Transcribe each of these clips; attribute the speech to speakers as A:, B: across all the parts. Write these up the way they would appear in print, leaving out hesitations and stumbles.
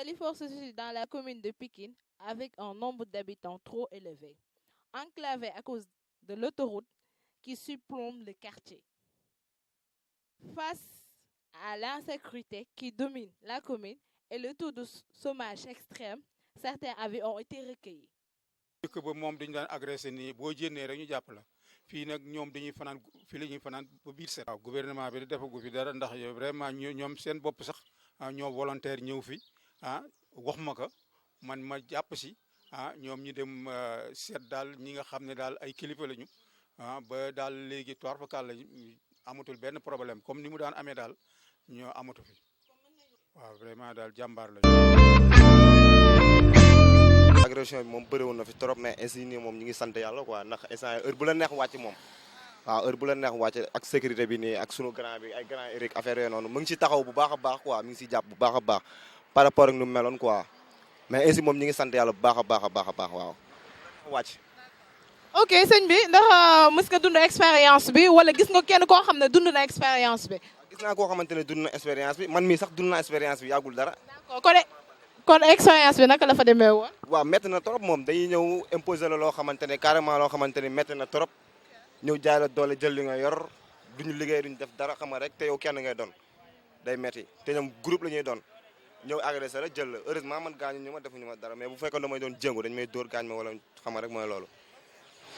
A: Dalifort se situe dans la commune de Pikine avec un nombre d'habitants trop élevé, enclavé à cause de l'autoroute qui surplombe le quartier. Face à l'insécurité qui domine la commune et le taux de chômage extrême, certains avis ont été recueillis.
B: dëkk ba moom dañu daan agressé nii boo jénnee rek ñu jàpp la fii nag ñoom dañuy fanaan fii la ñuy fanaan ba biir set. waaw gouvernement bi defagu fi dara ndax vraiment ñoom seen bopp sax ñoo volontaire ñëw fi wax ma ko man ma jàpp si ñoom ñu dem seet daal ñi nga xam ne daal ay kilifa lañu ba daal léegi toir fakal la amatul benn problème comme ni mu daan amee daal ñoo amatu fi waaw vraiment daal jàmbaar lañu.
C: agression bi moom bëriwoon na fi trop mais ainsi nii moom ñu ngi sant yàlla quoi ndax instant heure bu la neex wàcc moom waaw heure bu la neex wàcc ak sécurité bi nii ak sunu grand bi ay grand Eric affaire yooyu noonu mu ngi si taxaw bu baax a baax quoi mi ngi si jàpp bu baax a baax par rapport ak nu mu meloon quoi mais ainsi moom ñu ngi sant yàlla bu baax a baax a baax a baax waaw wàcc.
A: ok sëñ bi ndax mës nga dund expérience bi wala gis nga kenn koo xam ne dund na expérience bi.
C: gis naa koo xamante ne dund na expérience bi man mii sax dund naa expérience bi yàggul dara.
A: d'accord kon expérience bi naka la fa demee woon.
C: waaw métti na trop moom dañuy ñëw imposer la loo xamante ne carrément loo xamante ne métti na trop ñëw jaay la doole jël li nga yor duñu liggéey duñu def dara xam nga rek te yow kenn ngay doon day métti te ñoom groupe la ñuy doon ñëw agressé la jël la heureusement man gaañu ñu ma defuñu ma dara mais bu fekkoon damay doon jéngu dañu may dóor gaañ ma wala xam nga rek mooy loolu.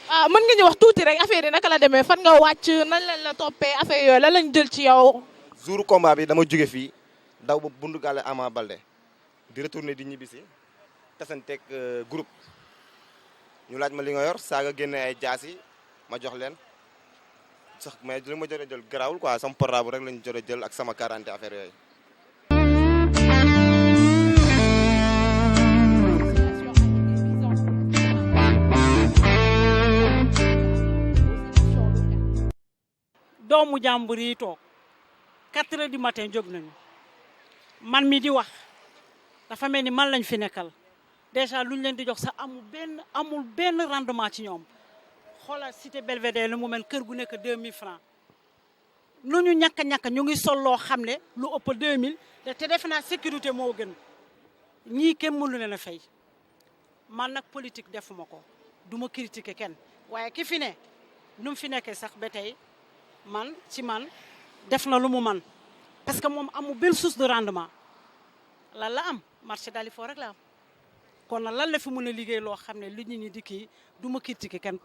A: mën nga ñu wax tuuti rek affaire yi naka la demee fan nga wàcc nan lañ la toppee affaire yooyu lan lañ jël ci yow.
C: jour combat bi dama jóge fii daw ba bundu gàlle Ama Baldé di retourner di ñibbisi tasanteeg groupe ñu laaj ma li nga yor saaga génne ay jaasi ma jox leen sax mais li ma jot a jël garaawul quoi sama portable rek lañu jot a jël ak sama 40 affaire yooyu.
D: doomu jàmbur yi toog 4 heures du matin jóg nañu man mi di wax dafa mel ni man lañ fi nekkal déjà luñ leen di jox sax amul benn rendement ci ñoom xoolal cité Belvédère lu mu mel kër gu nekk 2000 francs lu ñu ñàkk ñu ngi sol loo xam ne lu ëpp 2000 te defe naa sécurité moo gën ñii kenn mënu leen a fay man nag politique defuma ko du ma critiquer kenn waaye ki fi ne nu mu fi nekkee sax ba tey man def na lu mu man parce que moom amul benn source de rendement lan la am marché Dalifort rek la am kon nag lan la fi mën a liggéey loo xam ne li ñu ñi di kii du ma critiquer kenn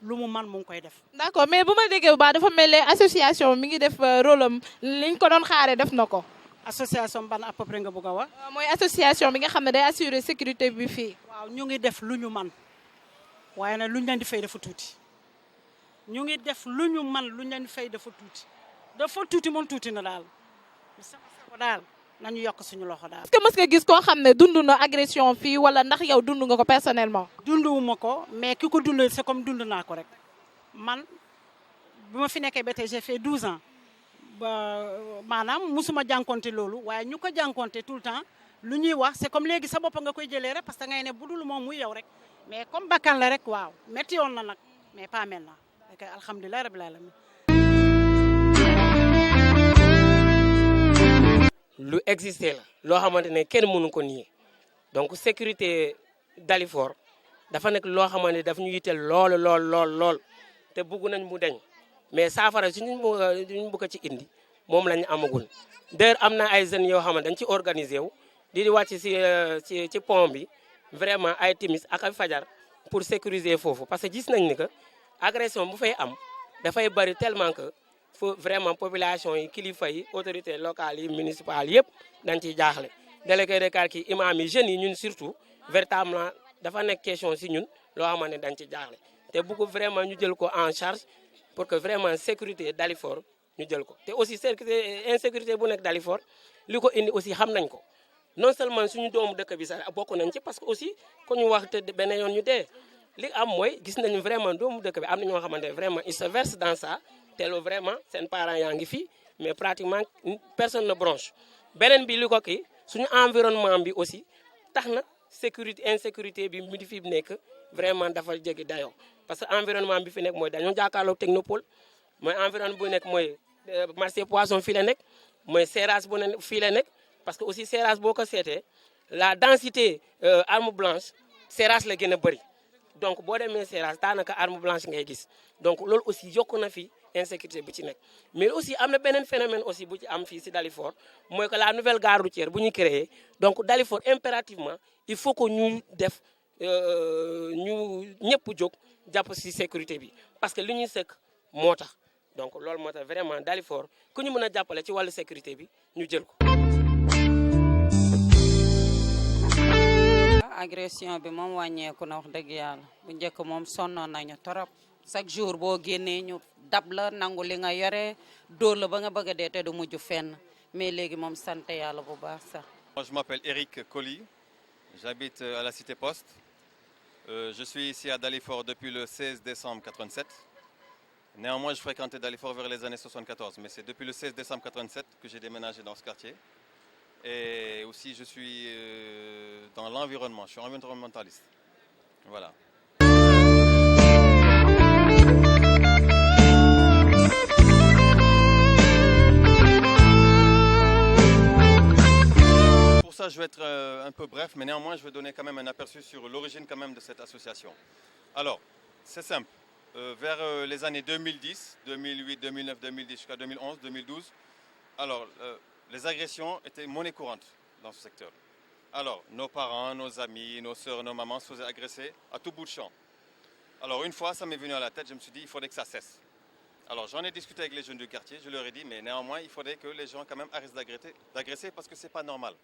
D: lu mu man mu ngi koy def.
A: d'accord mais bu ma déggee bu baax dafa mel ne association mi ngi def rôle am liñ ko doon xaaree def na ko.
D: association ban à peu près nga bëgg a wax.
A: mooy association bi nga xam ne day assurer sécurité bi fii.
D: waaw ñu ngi def lu ñu man waaye nag lu ñu leen di fay dafa tuuti ñu ngi def lu ñu man lu ñu leen di fay dafa tuuti moom tuuti na daal sama sago daal nañu yokk suñu loxo daal.
A: est-ce que mës nga gis koo xam ne dund na agression fii wala ndax yow dund nga ko personnellement.
D: dunduwuma ko mais ki ko dund c'est comme dund naa ko rek man bi ma fi nekkee ba tey j'ai fait 12 ans ba maanaam musuma jànkonte loolu waaye ñu ko jànkonte tout le temps lu ñuy wax c'est comme léegi sa bopp nga koy jëlee rek parce que ngay ne bu dul moom muy yow rek mais comme bakkan la rek waaw métti yoon na nag mais pas maintenant ok alhamdulilah rabbil alamin.
E: lu existé la loo xamante ne kenn mënu ko nier donc sécurité Dalifort dafa nekk loo xamante ne daf ñu yitteel lool te bëgg nañ mu deñ mais saafara suñu bëgg ci indi moom lañu amagul d'ailleurs am na ay jeunes yoo xam ne dañ ci organisé wu di wàcc ci pont bi vraiment ay timis ak ay fajar pour sécuriser foofu parce que gis nañ ni que agression bu fay am dafay bari tellement que faut vraiment population yi kilifa yi autorités locales yi municipales yëpp dañ ciy jaaxle délégué de quartier imam yi jeunes yi ñun surtout véritablement dafa nekk question si ñun loo xamante ne dañ ci jaaxle te bëgg vraiment ñu jël ko en charge pour que vraiment sécurité Dalifort ñu jël ko te aussi insécurité bu nekk Dalifort li ko indi aussi xam nañ ko non seulement suñu doomu dëkk bi sax bokk nañ ci parce que aussi ko ñu wax te benn yoon ñu dee li am mooy gis nañu vraiment doomu dëkk bi am na ñoo xamante ne vraiment ils se versent dans ça te loolu vraiment seen parents yaa ngi fi mais pratiquement personne ne bronche beneen bi li ko kii suñu environnement bi aussi tax na insécurité bi mu di fi nekk vraiment dafa jéggi dayoo parce que environnement bi fi nekk mooy dañoo jàkkaarloo technopole mooy environnement bu nekk mooy marché poisson fii la nekk mooy serrage bu ne fii la nekk parce que aussi serrage boo ko seetee la densité arme blanche Seras la gën a bëri donc boo demee Seras daanaka arme blanche ngay gis donc loolu aussi yokk na fi insécurité bu ci nekk mais aussi am na beneen phénomène aussi bu ci am fii si Dalifort mooy que la nouvelle gare routière bu ñu créé donc Dalifort impérativement il faut que ñu def ñu ñëpp jóg jàpp si sécurité bi parce que li ñuy sëkk moo tax donc loolu moo tax vraiment Dalifort ku ñu mën a jàppale ci wàllu sécurité bi ñu jël ko.
F: agression bi moom wàññeeku na wax dëgg yàlla bu njëkk moom sonnoon nañu torop chaque jour boo génnee ñu dab la nangu li nga yore dóor la ba nga bëgg a dee te du mujj fenn mais léegi moom sant yàlla bu baax sax.
G: Moi, je m'appelle Eric Colli, j'habite à la Cité Poste. Je suis ici à Dalifort depuis le 16 décembre 87. Néanmoins, je fréquentais Dalifort vers les années 74, mais c'est depuis le 16 décembre 87 que j'ai déménagé dans ce quartier. Et aussi, je suis dans l'environnement, je suis environnementaliste. Voilà. Pour ça, je vais être un peu bref, mais néanmoins, je vais donner quand même un aperçu sur l'origine quand même de cette association. Alors, c'est simple. Vers les années 2010, 2008, 2009, 2010 jusqu'à 2011, 2012, alors les agressions étaient monnaie courante dans ce secteur. Alors, nos parents, nos amis, nos sœurs, nos mamans se faisaient agresser à tout bout de champ. Alors, une fois, ça m'est venu à la tête, je me suis dit, il faudrait que ça cesse. Alors, j'en ai discuté avec les jeunes du quartier, je leur ai dit, mais néanmoins, il faudrait que les gens quand même arrêtent d'agresser parce que ce n'est pas normal.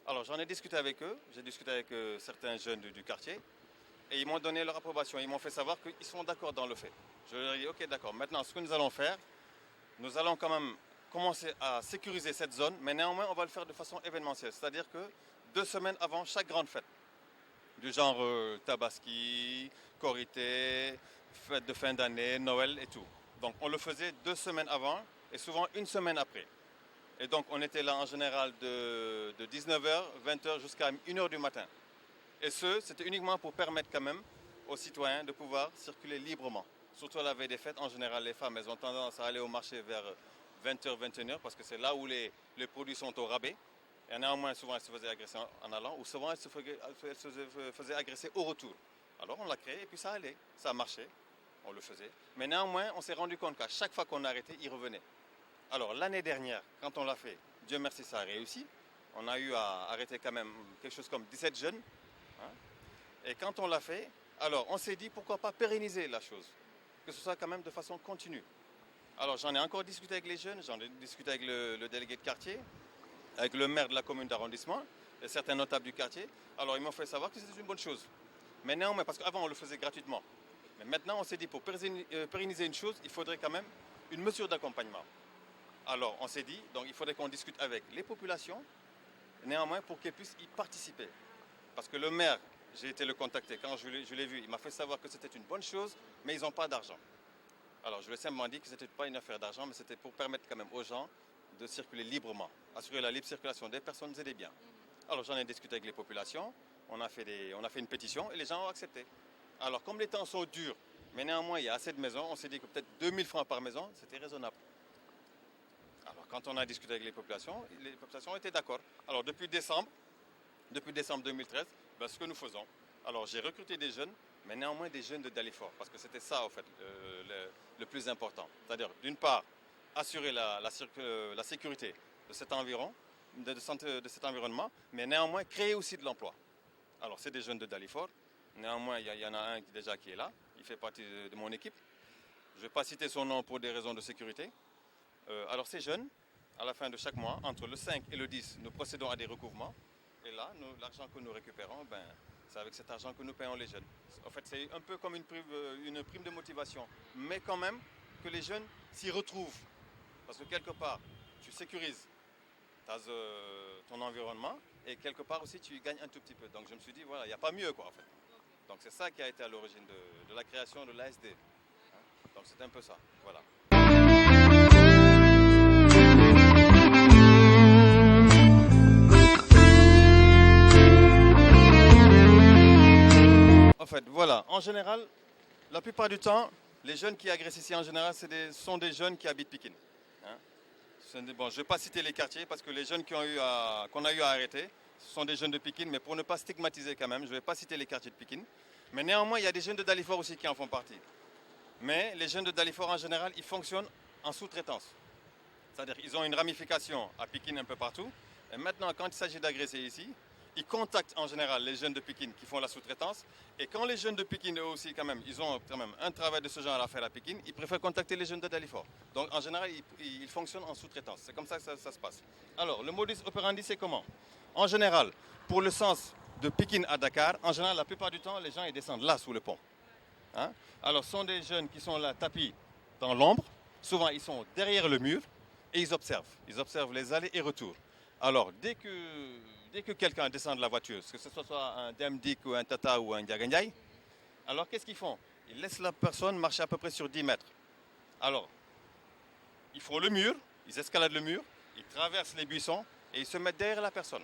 G: Alors, j'en ai discuté avec eux, j'ai discuté avec certains jeunes du quartier, et ils m'ont donné leur approbation, ils m'ont fait savoir qu'ils sont d'accord dans le fait. Je leur ai dit, ok, d'accord, maintenant, ce que nous allons faire, nous allons quand même commencer à sécuriser cette zone, mais néanmoins, on va le faire de façon événementielle. C'est-à-dire que 2 semaines avant chaque grande fête, du genre Tabaski, Korité, fête de fin d'année, Noël et tout. Donc, on le faisait 2 semaines avant et souvent 1 semaine après. Et donc, on était là en général de 19h, 20h jusqu'à 1h du matin. Et c'était uniquement pour permettre quand même aux citoyens de pouvoir circuler librement. Surtout à la veille des fêtes, en général, les femmes, elles ont tendance à aller au marché vers 20h, 21h, parce que c'est là où les produits sont au rabais. Et néanmoins, souvent, elles se faisaient agresser en allant, ou souvent, elles se faisaient agresser au retour. Alors, on l'a créé, et puis ça allait, ça marchait, on le faisait. Mais néanmoins, on s'est rendu compte qu'à chaque fois qu'on arrêtait, ils revenaient. Alors, l'année dernière, quand on l'a fait, Dieu merci, ça a réussi. On a eu à arrêter quand même quelque chose comme 17 jeunes. Et quand on l'a fait, alors on s'est dit pourquoi pas pérenniser la chose, que ce soit quand même de façon continue. Alors j'en ai encore discuté avec les jeunes, j'en ai discuté avec le délégué de quartier, avec le maire de la commune d'arrondissement et certains notables du quartier. Alors ils m'ont fait savoir que c'était une bonne chose. Mais néanmoins, parce qu'avant on le faisait gratuitement. Mais maintenant on s'est dit pour pérenniser une chose, il faudrait quand même une mesure d'accompagnement. Alors on s'est dit, donc il faudrait qu'on discute avec les populations, néanmoins pour qu'elles puissent y participer. Parce que le maire, j'ai été le contacter, quand je l'ai vu, il m'a fait savoir que c'était une bonne chose, mais ils n'ont pas d'argent. Alors je lui ai simplement dit que ce n'était pas une affaire d'argent, mais c'était pour permettre quand même aux gens de circuler librement, assurer la libre circulation des personnes et des biens. Alors j'en ai discuté avec les populations, on a fait une pétition et les gens ont accepté. Alors comme les temps sont durs, mais néanmoins il y a assez de maisons, on s'est dit que peut-être 2000 francs par maison, c'était raisonnable. Alors quand on a discuté avec les populations étaient d'accord. Alors depuis décembre 2013, ben, ce que nous faisons, alors j'ai recruté des jeunes, mais néanmoins des jeunes de Dalifort, parce que c'était ça en fait le plus important. C'est-à-dire d'une part assurer la sécurité de cet environnement, mais néanmoins créer aussi de l'emploi. Alors c'est des jeunes de Dalifort, néanmoins il y en a un déjà qui est là, il fait partie de mon équipe. Je ne vais pas citer son nom pour des raisons de sécurité. Alors ces jeunes, à la fin de chaque mois, entre le 5 et le 10, nous procédons à des recouvrements. Et là, l'argent que nous récupérons, ben, c'est avec cet argent que nous payons les jeunes. En fait, c'est un peu comme une prime de motivation. Mais quand même, que les jeunes s'y retrouvent. Parce que quelque part, tu sécurises ton environnement et quelque part aussi, tu y gagnes un tout petit peu. Donc je me suis dit, voilà, il n'y a pas mieux, quoi, en fait. Donc c'est ça qui a été à l'origine de la création de l'ASD. Donc c'est un peu ça, voilà. En fait, voilà, en général, la plupart du temps, les jeunes qui agressent ici, en général, sont des jeunes qui habitent Pikine. Bon, je ne vais pas citer les quartiers parce que les jeunes qu'on a eu à arrêter, ce sont des jeunes de Pikine, mais pour ne pas stigmatiser quand même, je ne vais pas citer les quartiers de Pikine. Mais néanmoins, il y a des jeunes de Dalifort aussi qui en font partie. Mais les jeunes de Dalifort en général, ils fonctionnent en sous-traitance. C'est-à-dire qu'ils ont une ramification à Pikine un peu partout. Et maintenant, quand il s'agit d'agresser ici, ils contactent en général les jeunes de Pikine qui font la sous-traitance. Et quand les jeunes de Pikine, eux aussi, quand même, ils ont quand même un travail de ce genre à faire à Pikine, ils préfèrent contacter les jeunes de Dalifort. Donc en général, ils fonctionnent en sous-traitance. C'est comme ça que ça se passe. Alors, le modus operandi, c'est comment? En général, pour le sens de Pikine à Dakar, en général, la plupart du temps, les gens ils descendent là, sous le pont. Hein? Alors, ce sont des jeunes qui sont là, tapis dans l'ombre. Souvent, ils sont derrière le mur et ils observent. Ils observent les allées et retours. Alors, dès que quelqu'un descend de la voiture, que ce soit un Demdik ou un Tata ou un Diaganyay, alors qu'est-ce qu'ils font? Ils laissent la personne marcher à peu près sur 10 mètres. Alors, ils font le mur, ils escaladent le mur, ils traversent les buissons et ils se mettent derrière la personne.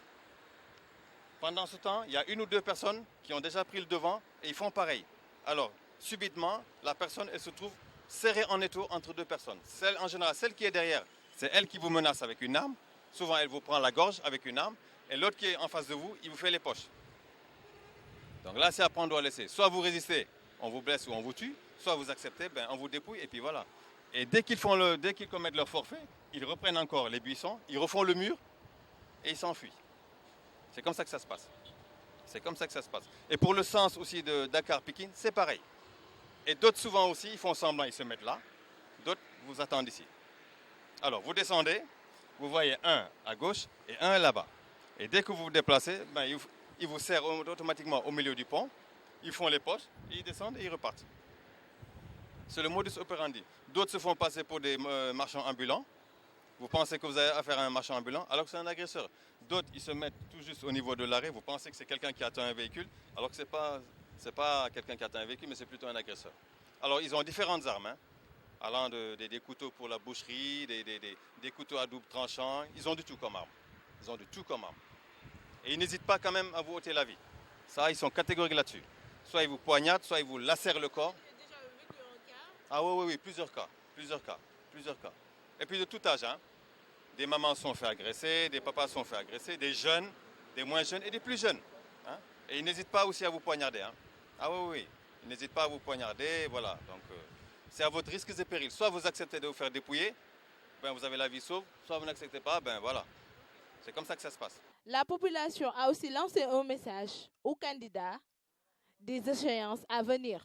G: Pendant ce temps, il y a une ou deux personnes qui ont déjà pris le devant et ils font pareil. Alors, subitement, la personne, elle se trouve serrée en étau entre deux personnes. En général, celle qui est derrière, c'est elle qui vous menace avec une arme. Souvent, elle vous prend la gorge avec une arme. Et l'autre qui est en face de vous, il vous fait les poches. Donc là, c'est à prendre ou à laisser. Soit vous résistez, on vous blesse ou on vous tue. Soit vous acceptez, on vous dépouille et puis voilà. Et dès qu'ils commettent leur forfait, ils reprennent encore les buissons, ils refont le mur et ils s'enfuient. C'est comme ça que ça se passe. C'est comme ça que ça se passe. Et pour le sens aussi de Dakar-Pikine, c'est pareil. Et d'autres souvent aussi, ils font semblant, ils se mettent là. D'autres vous attendent ici. Alors, vous descendez, vous voyez un à gauche et un là-bas. Et dès que vous vous déplacez, ils vous serrent automatiquement au milieu du pont. Ils font les poches, ils descendent et ils repartent. C'est le modus operandi. D'autres se font passer pour des marchands ambulants. Vous pensez que vous avez affaire à un marchand ambulant alors que c'est un agresseur. D'autres, ils se mettent tout juste au niveau de l'arrêt. Vous pensez que c'est quelqu'un qui attend un véhicule alors que ce n'est pas quelqu'un qui attend un véhicule, mais c'est plutôt un agresseur. Alors, ils ont différentes armes, allant des couteaux pour la boucherie, des couteaux à double tranchant. Ils ont du tout comme arme. Ils ont du tout comme arme. Et ils n'hésitent pas quand même à vous ôter la vie. Ça, ils sont catégoriques là-dessus. Soit ils vous poignardent, soit ils vous lacèrent le corps. Ah oui, plusieurs cas. Et puis de tout âge, Des mamans sont fait agresser, des papas sont fait agresser, des jeunes, des moins jeunes et des plus jeunes. Et ils n'hésitent pas aussi à vous poignarder. Ah oui, ils n'hésitent pas à vous poignarder, voilà. Donc c'est à votre risque et péril. Soit vous acceptez de vous faire dépouiller, vous avez la vie sauve, soit vous n'acceptez pas, voilà. C'est comme ça que ça se passe.
A: La population a aussi lancé un message aux candidats des échéances à venir.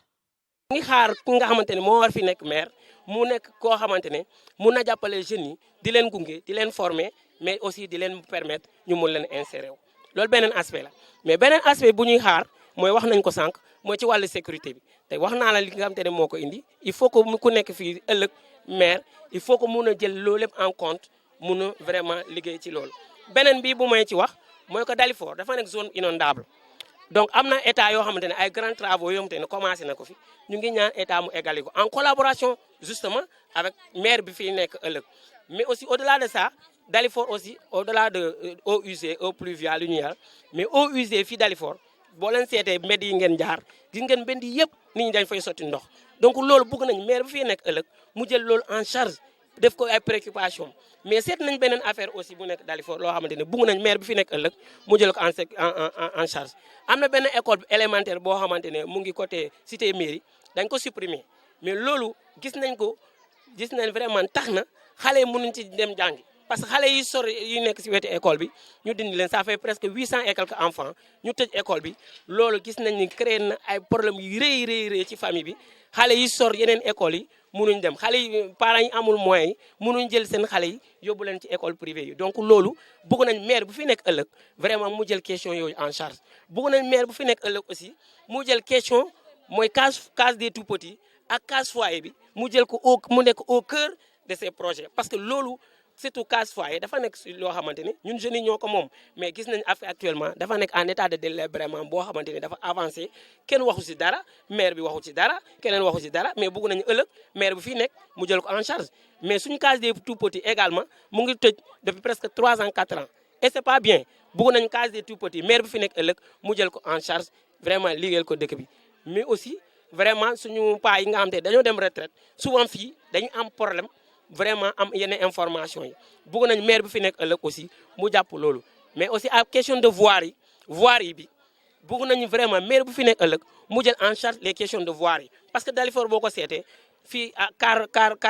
E: ngi xaar ki nga xamante ne moo war fi nekk maire mu nekk koo xamante ne mun na jàppale jeunes yi di leen gunge di leen former mais aussi di leen permettre ñu mun leen insérer wu. loolu beneen aspect la mais beneen aspect bu ñuy xaar mooy wax nañ ko sànq mooy ci wàllu sécurité bi te wax naa la li nga xamante ne moo ko indi il faut que ku nekk fii ëllëg maire il faut que mun a jël loolu lépp en compte mun a vraiment liggéey ci loolu. beneen bi bu may ci wax mooy que Dalifort dafa nekk zone inondable donc am na état yoo xamante ne ay grands travaux yoo xamante ne commencé na ko fi ñu ngi ñaan état mu égali ko en collaboration justement avec maire bi fi nekk ëllëg mais aussi au-delà de ça Dalifort aussi au-delà de eaux usées eaux pluviales yu ñu yar mais eaux usées fii Dalifort boo leen seetee mbedd yi ngeen jaar gis ngeen mbedd yëpp nit ñi dañ fay sotti ndox donc loolu bëgg nañ maire bi fi nekk ëllëg mu jël loolu en charge def ko ay préoccupation mais seet nañ beneen affaire aussi bu nekk Dalifort loo xamante ne bëgg nañ maire bi fi nekk ëllëg mu jël ko en charge am na benn école élémentaire boo xamante ne mu ngi côté cité mairie dañ ko supprimer mais loolu gis nañ vraiment tax na xale yi mënuñ ci dem jàngi parce que xale yi sori yi nekk si wetu école bi ñu dindi leen ça fait presque 800 et quelques enfants ñu tëj école bi loolu gis nañ ni créé na ay problèmes yu rëy ci famille bi xale yi sor yeneen écoles yi mënuñ dem xale yi parents yi amul moyens yi mënuñ jël seen xale yi yóbbu leen ci école privée yi donc loolu bëgg nañ maire bu fi nekk ëllëg vraiment mu jël question yooyu en charge bëgg nañ maire bu fi nekk ëllëg aussi mu jël question mooy case des tout petits ak case foyer bi mu jël ko mu nekk au cœur de ces projets parce que loolu surtout case foyer dafa nekk si loo xamante ni ñun jeunes yi ñoo ko moom mais gis nañ actuellement dafa nekk en état de délabrement boo xamante ni dafa avancé kenn waxu si dara maire bi waxu si dara keneen waxu si dara mais bëgg nañu ëllëg maire bi fii nekk mu jël ko en charge mais suñu case des tout petits également mu ngi tëj depuis presque 3 ans 4 ans et c'est pas bien bëgg nañu case des tout petits maire bi fi nekk ëllëg mu jël ko en charge vraiment liggéeyal ko dëkk bi mais aussi vraiment suñu paa yi nga xam te dañoo dem retraite souvent fii dañu am problème vraiment am yenn information yi bëgg nañ maire bi fi nekk ëllëg aussi mu jàpp loolu mais aussi à question de voirie bi bëgg nañu vraiment maire bu fi nekk ëllëg mu jël en charge les questions de voirie parce que Dalifort boo ko seetee fii car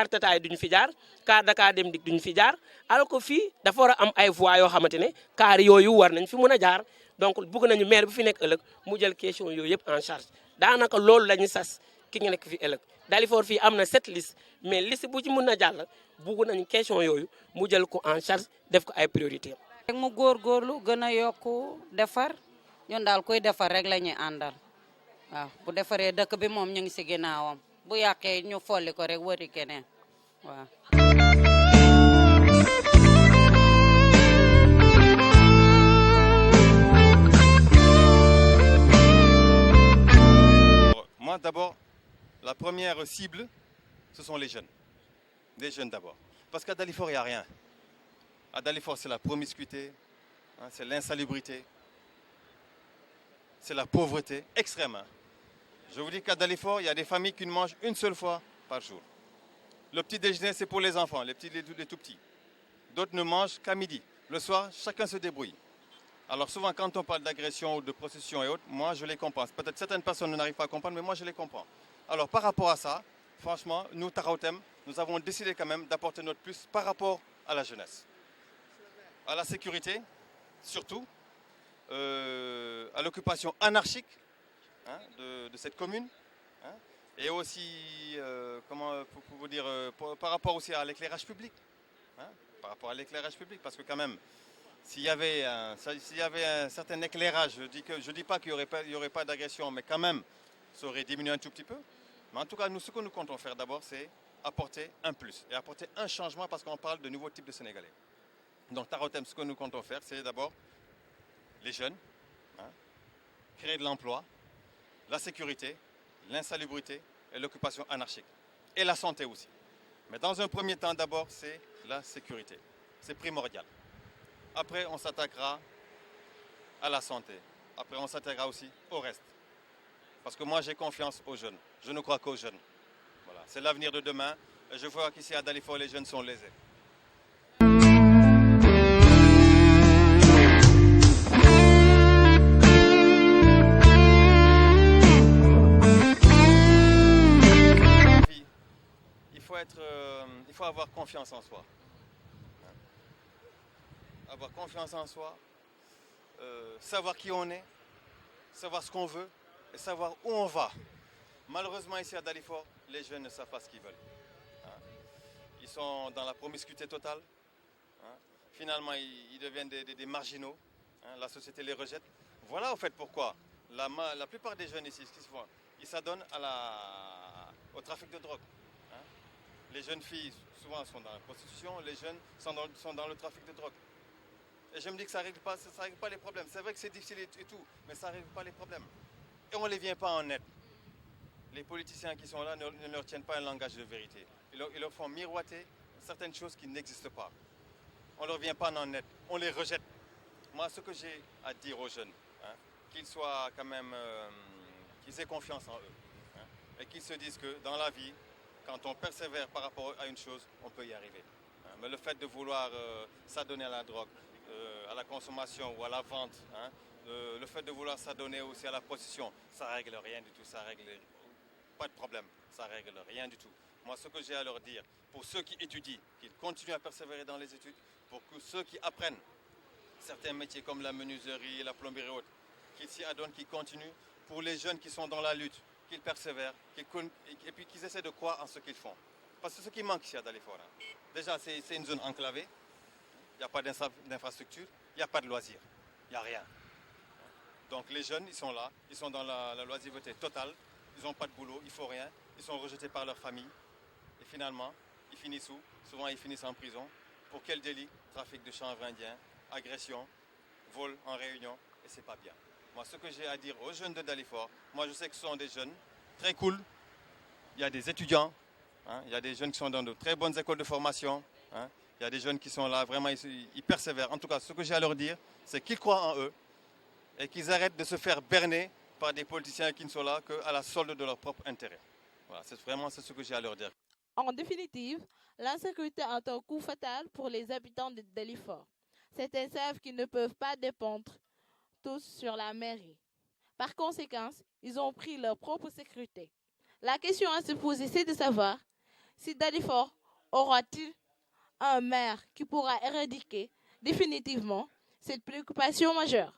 E: Tata yi duñu fi jaar car Dakar Dem Dikk duñu fi jaar alors que fii dafa war a am ay voies yoo xamante ne car yooyu war nañ fi mën a jaar donc bëgg nañu maire bu fi nekk ëllëg mu jël question yooyu yëpp en charge daanaka loolu la ñu sas ki nga nekk fi ëllëg Dalifort fii am na 7 listes mais liste bu ci mën a jàll bëgg nañu question yooyu mu jël ko en charge def ko ay priorité
F: rek mu góorgóorlu gën a yokku defar ñun daal koy defar rek la ñuy àndal waaw bu defaree dëkk bi moom ñu ngi si ginnaawam bu yàqee ñu folli ko rek wëri keneen waaw.
G: Moi d'abord, la première cible, ce sont les jeunes. Les jeunes d'abord. Parce qu'à Dalifort, il n'y a rien. À Dalifort, c'est la promiscuité, hein, c'est l'insalubrité, c'est la pauvreté extrême. Hein. Je vous dis qu'à Dalifort, il y a des familles qui ne mangent une seule fois par jour. Le petit déjeuner, c'est pour les enfants, les tout petits. D'autres ne mangent qu'à midi. Le soir, chacun se débrouille. Alors souvent, quand on parle d'agression ou de prostitution et autres, moi, je les comprends. Peut-être certaines personnes n'arrivent pas à comprendre, mais moi, je les comprends. Alors par rapport à ça, franchement, nous, Tarotem, nous avons décidé quand même d'apporter notre plus par rapport à la jeunesse. À la sécurité, surtout, à l'occupation anarchique hein, de cette commune, hein, et aussi, comment pour vous dire, par rapport aussi à l'éclairage public. Hein, par rapport à l'éclairage public, parce que quand même, s'il y avait un certain éclairage, je dis pas qu'il n'y aurait pas d'agression, mais quand même, ça aurait diminué un tout petit peu. Mais en tout cas, nous, ce que nous comptons faire d'abord, c'est apporter un plus et apporter un changement parce qu'on parle de nouveaux types de Sénégalais. Donc, Tarotem, ce que nous comptons faire, c'est d'abord les jeunes, hein, créer de l'emploi, la sécurité, l'insalubrité et l'occupation anarchique. Et la santé aussi. Mais dans un premier temps, d'abord, c'est la sécurité. C'est primordial. Après, on s'attaquera à la santé. Après, on s'attaquera aussi au reste. Parce que moi, j'ai confiance aux jeunes. Je ne crois qu'aux jeunes. Voilà. C'est l'avenir de demain. Et je vois qu'ici à Dalifort, les jeunes sont lésés. Il faut avoir confiance en soi. Avoir confiance en soi, savoir qui on est, savoir ce qu'on veut et savoir où on va. Malheureusement, ici à Dalifort, les jeunes ne savent pas ce qu'ils veulent. Ils sont dans la promiscuité totale. Finalement, ils deviennent des marginaux. La société les rejette. Voilà au fait pourquoi la plupart des jeunes ici, ce qu'ils font, ils s'adonnent au trafic de drogue. Les jeunes filles, souvent, sont dans la prostitution. Les jeunes sont dans le trafic de drogue. Et je me dis que ça ne règle pas les problèmes. C'est vrai que c'est difficile et tout, mais ça ne règle pas les problèmes. Et on ne les vient pas en aide. Les politiciens qui sont là ne leur tiennent pas un langage de vérité. Ils leur font miroiter certaines choses qui n'existent pas. On ne leur vient pas en aide. On les rejette. Moi, ce que j'ai à dire aux jeunes, qu'ils soient quand même, qu'ils aient confiance en eux. Et qu'ils se disent que dans la vie, quand on persévère par rapport à une chose, on peut y arriver. Mais le fait de vouloir s'adonner à la drogue, à la consommation ou à la vente, le fait de vouloir s'adonner aussi à la prostitution, ça ne règle rien du tout, ça règle pas de problème, ça ne règle rien du tout. Moi, ce que j'ai à leur dire, pour ceux qui étudient, qu'ils continuent à persévérer dans les études, pour que ceux qui apprennent certains métiers comme la menuiserie, la plomberie et autres, qu'ils s'y adonnent, qu'ils continuent. Pour les jeunes qui sont dans la lutte, qu'ils persévèrent, et puis qu'ils essaient de croire en ce qu'ils font. Parce que ce qui manque ici à Dalifort, déjà c'est une zone enclavée, il n'y a pas d'infrastructure, il n'y a pas de loisirs, il n'y a rien. Donc les jeunes, ils sont là, ils sont dans la loisiveté totale, ils n'ont pas de boulot, il ne faut rien, ils sont rejetés par leur famille. Et finalement, ils finissent où? Souvent ils finissent en prison. Pour quel délit? Trafic de chanvre indien, agression, vol en réunion, et c'est pas bien. Moi, ce que j'ai à dire aux jeunes de Dalifort, moi je sais que ce sont des jeunes très cool. Il y a des étudiants, il y a des jeunes qui sont dans de très bonnes écoles de formation. Il y a des jeunes qui sont là, vraiment, ils persévèrent. En tout cas, ce que j'ai à leur dire, c'est qu'ils croient en eux et qu'ils arrêtent de se faire berner par des politiciens qui ne sont là qu'à la solde de leur propre intérêt. Voilà, c'est ce que j'ai à leur dire.
A: En définitive, l'insécurité est un coup fatal pour les habitants de Dalifort. Certains savent qu'ils ne peuvent pas dépendre tous sur la mairie. Par conséquent, ils ont pris leur propre sécurité. La question à se poser, c'est de savoir si Dalifort aura-t-il un maire qui pourra éradiquer définitivement cette préoccupation majeure.